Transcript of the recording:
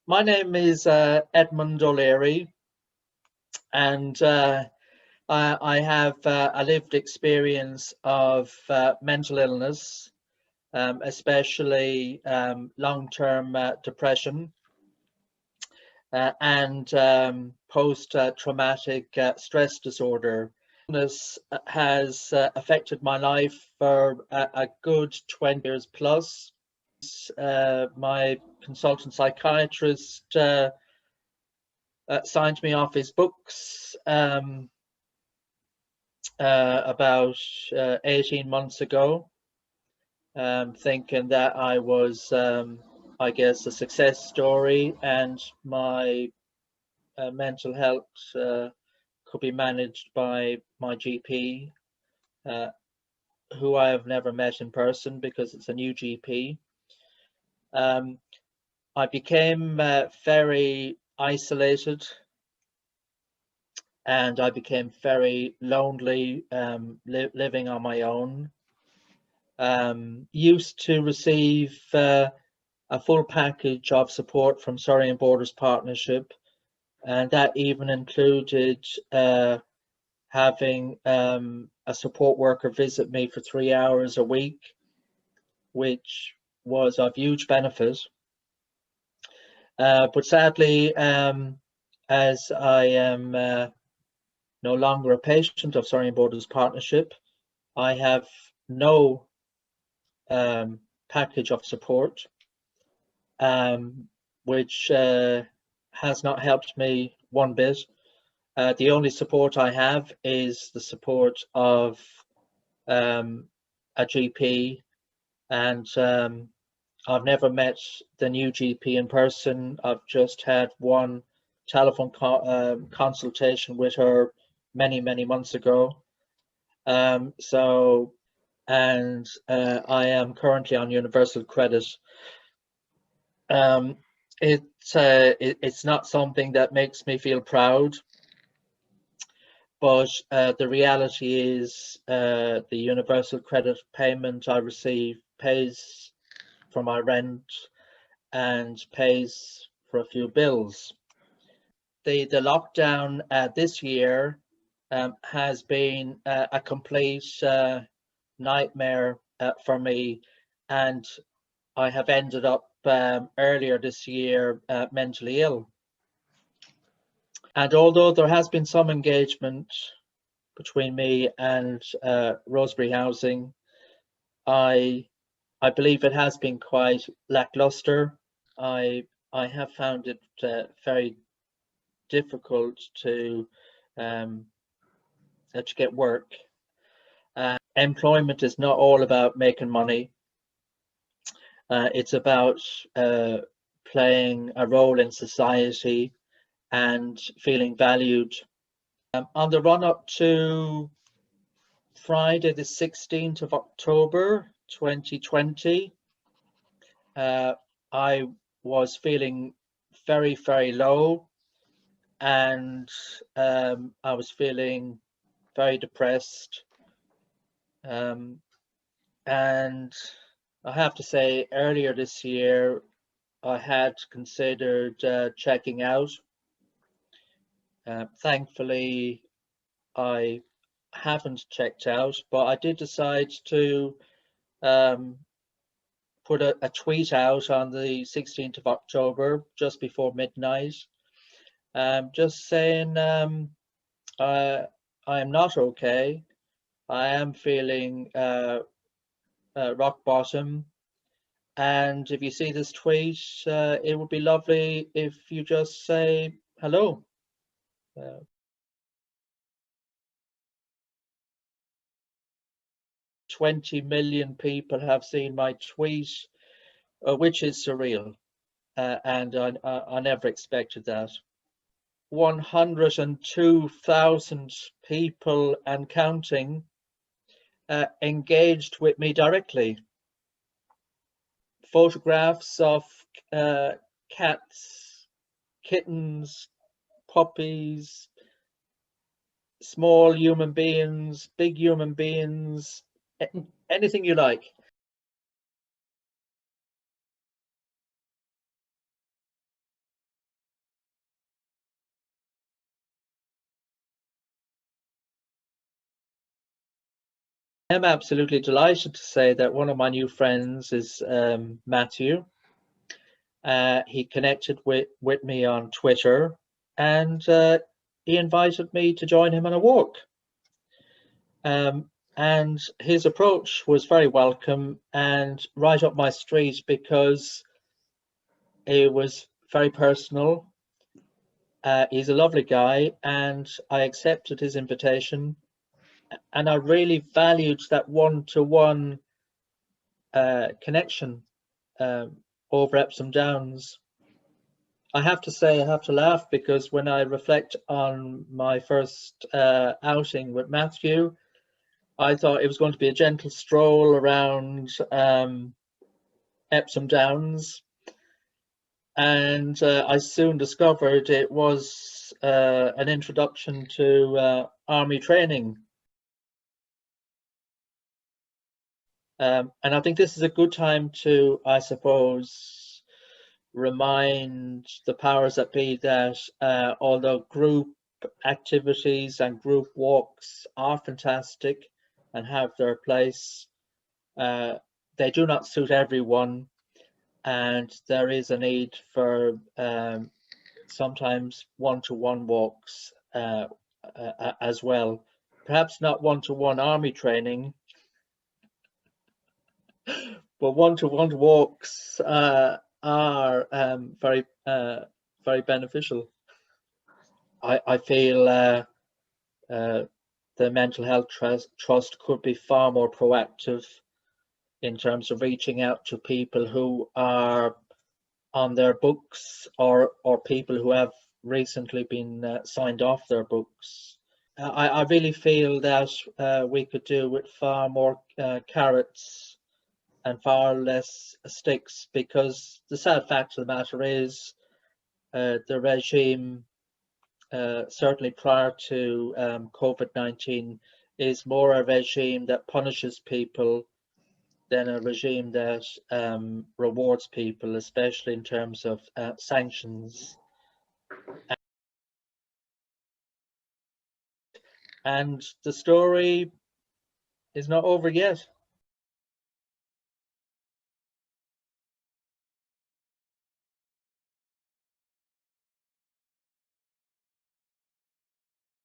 My name is Edmund O'Leary, and I have a lived experience of mental illness, especially long-term depression and post-traumatic stress disorder. Illness has affected my life for a good 20 years plus. My consultant psychiatrist signed me off his books about 18 months ago, thinking that I was, I guess, a success story and my mental health could be managed by my GP, uh, who I have never met in person because it's a new GP. Um, I became very isolated and I became very lonely, living on my own. Used to receive a full package of support from Surrey and Borders Partnership, and that even included having a support worker visit me for 3 hours a week, which was of huge benefit. But sadly, as I am no longer a patient of Surrey and Borders Partnership, I have no package of support, which has not helped me one bit. The only support I have is the support of a GP, and I've never met the new GP in person. I've just had one telephone consultation with her many months ago. And I am currently on universal credit. Um, it's not something that makes me feel proud, but the reality is the universal credit payment I receive pays for my rent and pays for a few bills. The lockdown this year has been a complete nightmare for me, and I have ended up earlier this year mentally ill. And although there has been some engagement between me and Rosebery Housing, I believe it has been quite lackluster. I have found it very difficult to get work. Employment is not all about making money. It's about playing a role in society and feeling valued. On the run up to Friday, the 16th of October, 2020, I was feeling very low, and I was feeling very depressed. And I have to say, earlier this year, I had considered checking out. Thankfully, I haven't checked out, but I did decide to put a tweet out on the 16th of October, just before midnight, just saying I am not okay. I am feeling rock bottom. And if you see this tweet, it would be lovely if you just say hello. 20 million people have seen my tweet, which is surreal. And I never expected that. 102,000 people and counting engaged with me directly. Photographs of cats, kittens, puppies, small human beings, big human beings, anything you like. I'm absolutely delighted to say that one of my new friends is Matthew. He connected with me on Twitter, and he invited me to join him on a walk. And his approach was very welcome and right up my street because it was very personal. He's a lovely guy, and I accepted his invitation. And I really valued that one-to-one connection over Epsom Downs. I have to say, I have to laugh because when I reflect on my first outing with Matthew, I thought it was going to be a gentle stroll around Epsom Downs, and I soon discovered it was an introduction to army training. And I think this is a good time to, I suppose, remind the powers that be that although group activities and group walks are fantastic and have their place, they do not suit everyone, and there is a need for sometimes one-to-one walks as well. Perhaps not one-to-one army training, but one-to-one walks are very beneficial. I feel the mental health trust could be far more proactive in terms of reaching out to people who are on their books or people who have recently been signed off their books. I really feel that we could do with far more carrots and far less sticks, because the sad fact of the matter is the regime, certainly prior to COVID-19, is more a regime that punishes people than a regime that rewards people, especially in terms of sanctions. And the story is not over yet.